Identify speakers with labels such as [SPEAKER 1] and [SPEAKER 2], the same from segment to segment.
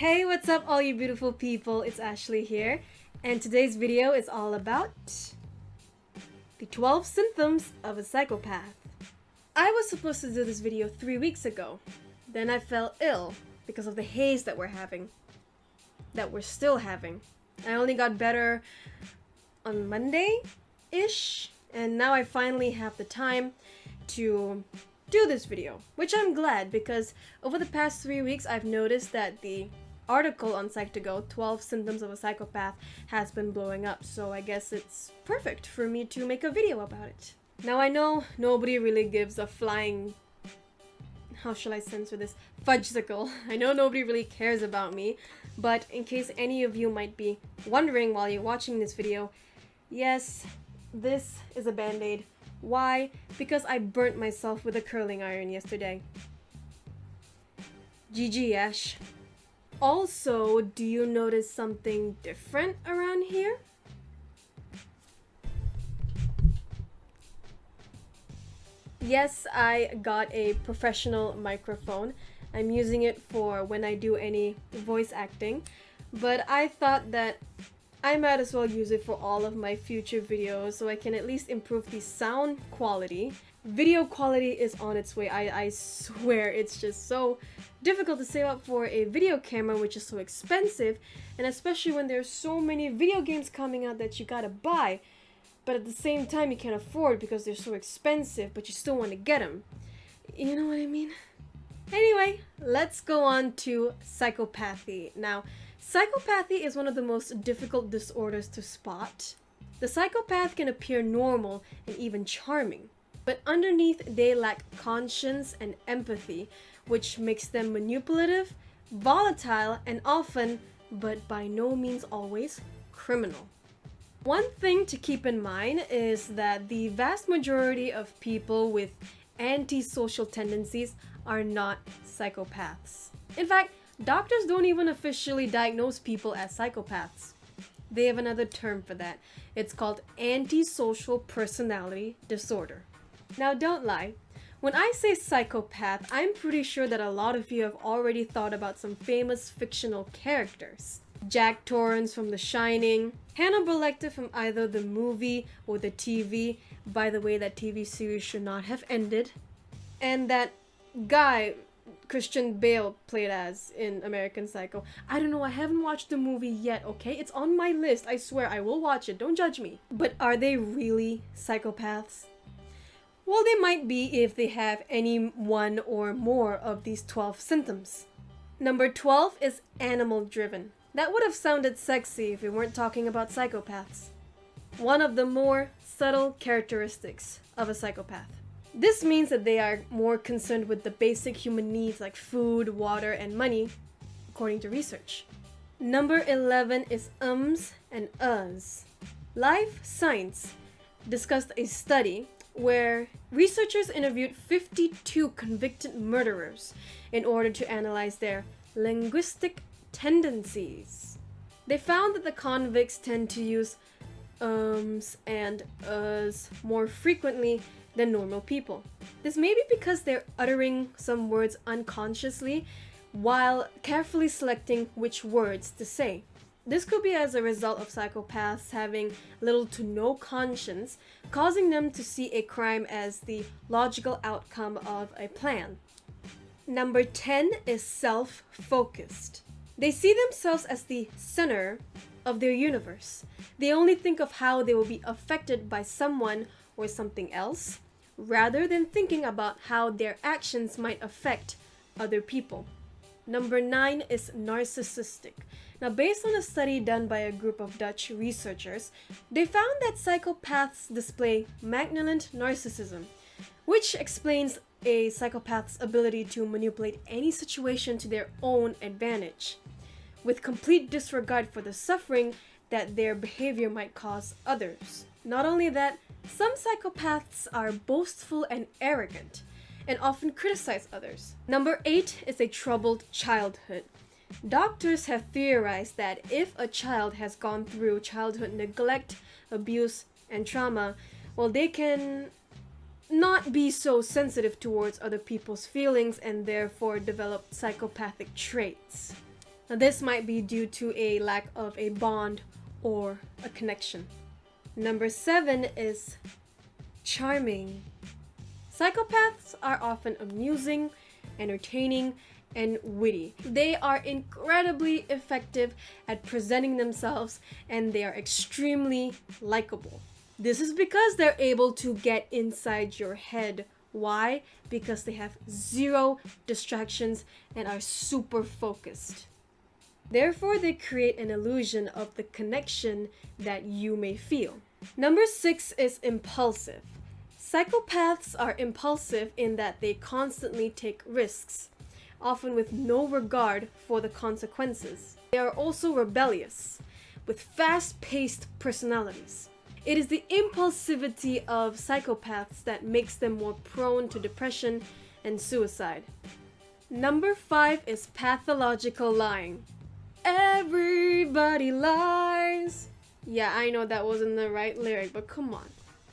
[SPEAKER 1] Hey, what's up all you beautiful people? It's Ashley here, and today's video is all about the 12 symptoms of a psychopath. I was supposed to do this video 3 weeks ago. Then I fell ill because of the haze that we're still having. I only got better on Monday-ish, and now I finally have the time to do this video, which I'm glad because over the past 3 weeks I've noticed that the article on Psych2Go, 12 Symptoms of a Psychopath, has been blowing up, so I guess it's perfect for me to make a video about it. Now I know nobody really gives a flying, how shall I censor this, fudgesicle. I know nobody really cares about me, but in case any of you might be wondering while you're watching this video, yes, this is a band-aid. Why? Because I burnt myself with a curling iron yesterday. GG, Ash. Also, do you notice something different around here? Yes, I got a professional microphone. I'm using it for when I do any voice acting, but I thought that I might as well use it for all of my future videos so I can at least improve the sound quality. Video quality is on its way. I swear it's just so difficult to save up for a video camera, which is so expensive, and especially when there's so many video games coming out that you gotta buy, but at the same time you can't afford because they're so expensive, but you still want to get them. You know what I mean? Anyway, let's go on to psychopathy. Now, psychopathy is one of the most difficult disorders to spot. The psychopath can appear normal and even charming, but underneath they lack conscience and empathy, which makes them manipulative, volatile, and often, but by no means always, criminal. One thing to keep in mind is that the vast majority of people with antisocial tendencies are not psychopaths. In fact, doctors don't even officially diagnose people as psychopaths. They have another term for that. It's called antisocial personality disorder. Now don't lie, when I say psychopath, I'm pretty sure that a lot of you have already thought about some famous fictional characters. Jack Torrance from The Shining, Hannibal Lecter from either the movie or the TV, by the way that TV series should not have ended, and that guy Christian Bale played as in American Psycho. I don't know, I haven't watched the movie yet, okay? It's on my list, I swear, I will watch it, don't judge me. But are they really psychopaths? Well, they might be if they have any one or more of these 12 symptoms. Number 12 is animal-driven. That would have sounded sexy if we weren't talking about psychopaths. One of the more subtle characteristics of a psychopath. This means that they are more concerned with the basic human needs like food, water, and money, according to research. Number 11 is ums and uhs. Life Science discussed a study where researchers interviewed 52 convicted murderers in order to analyze their linguistic tendencies. They found that the convicts tend to use ums and uhs more frequently than normal people. This may be because they're uttering some words unconsciously while carefully selecting which words to say. This could be as a result of psychopaths having little to no conscience, causing them to see a crime as the logical outcome of a plan. Number 10 is self-focused. They see themselves as the center of their universe. They only think of how they will be affected by someone or something else, rather than thinking about how their actions might affect other people. Number 9 is narcissistic. Now, based on a study done by a group of Dutch researchers, they found that psychopaths display malignant narcissism, which explains a psychopath's ability to manipulate any situation to their own advantage, with complete disregard for the suffering that their behavior might cause others. Not only that, some psychopaths are boastful and arrogant, and often criticize others. Number 8 is a troubled childhood. Doctors have theorized that if a child has gone through childhood neglect, abuse, and trauma, well, they can not be so sensitive towards other people's feelings and therefore develop psychopathic traits. Now, this might be due to a lack of a bond or a connection. Number 7 is charming. Psychopaths are often amusing, entertaining, and witty. They are incredibly effective at presenting themselves, and they are extremely likable. This is because they're able to get inside your head. Why? Because they have zero distractions and are super focused. Therefore, they create an illusion of the connection that you may feel. Number 6 is impulsive. Psychopaths are impulsive in that they constantly take risks, often with no regard for the consequences. They are also rebellious, with fast-paced personalities. It is the impulsivity of psychopaths that makes them more prone to depression and suicide. Number 5 is pathological lying. Everybody lies. Yeah, I know that wasn't the right lyric, but come on.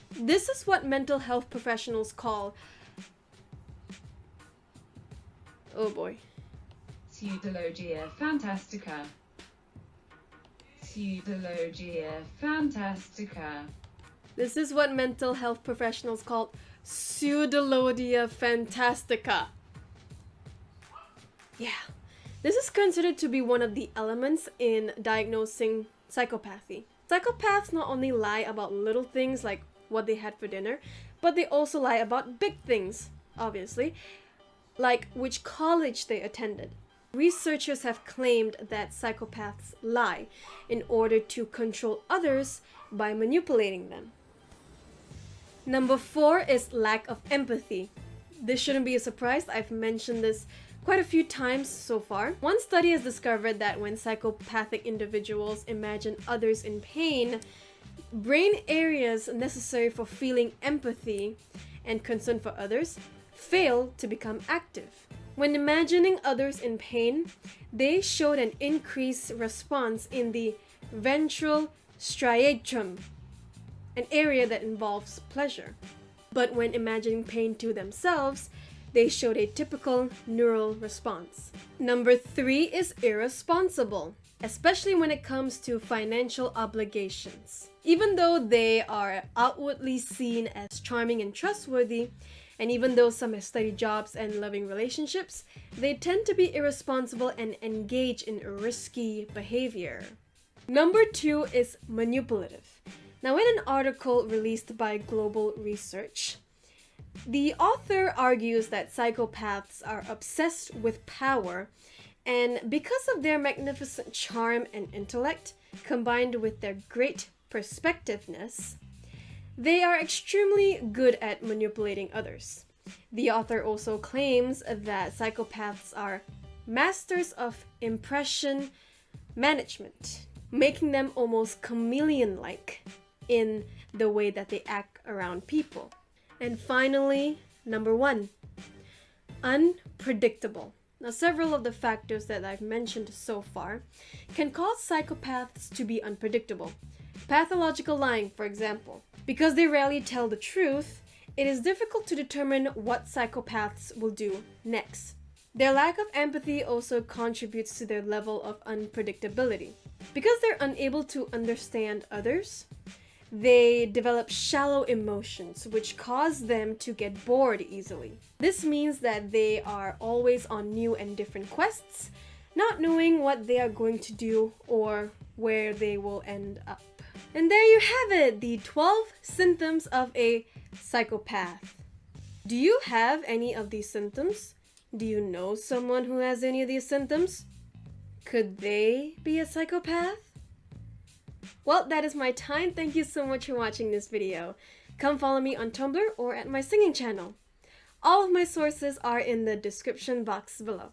[SPEAKER 1] This is what mental health professionals call... oh boy.
[SPEAKER 2] Pseudologia fantastica. Pseudologia fantastica.
[SPEAKER 1] This is what mental health professionals call pseudologia fantastica. Yeah. This is considered to be one of the elements in diagnosing psychopathy. Psychopaths not only lie about little things like what they had for dinner, but they also lie about big things, obviously, like which college they attended. Researchers have claimed that psychopaths lie in order to control others by manipulating them. Number 4 is lack of empathy. This shouldn't be a surprise. I've mentioned this quite a few times so far. One study has discovered that when psychopathic individuals imagine others in pain, brain areas necessary for feeling empathy and concern for others fail to become active. When imagining others in pain, they showed an increased response in the ventral striatum, an area that involves pleasure. But when imagining pain to themselves, they showed a typical neural response. Number 3 is irresponsible, especially when it comes to financial obligations. Even though they are outwardly seen as charming and trustworthy, and even though some have steady jobs and loving relationships, they tend to be irresponsible and engage in risky behavior. Number 2 is manipulative. Now, in an article released by Global Research, the author argues that psychopaths are obsessed with power, and because of their magnificent charm and intellect, combined with their great perspectiveness, they are extremely good at manipulating others. The author also claims that psychopaths are masters of impression management, making them almost chameleon-like in the way that they act around people. And finally, number 1, unpredictable. Now, several of the factors that I've mentioned so far can cause psychopaths to be unpredictable. Pathological lying, for example. Because they rarely tell the truth, it is difficult to determine what psychopaths will do next. Their lack of empathy also contributes to their level of unpredictability. Because they're unable to understand others, they develop shallow emotions, which cause them to get bored easily. This means that they are always on new and different quests, not knowing what they are going to do or where they will end up. And there you have it, the 12 symptoms of a psychopath. Do you have any of these symptoms? Do you know someone who has any of these symptoms? Could they be a psychopath? Well, that is my time. Thank you so much for watching this video. Come follow me on Tumblr or at my singing channel. All of my sources are in the description box below.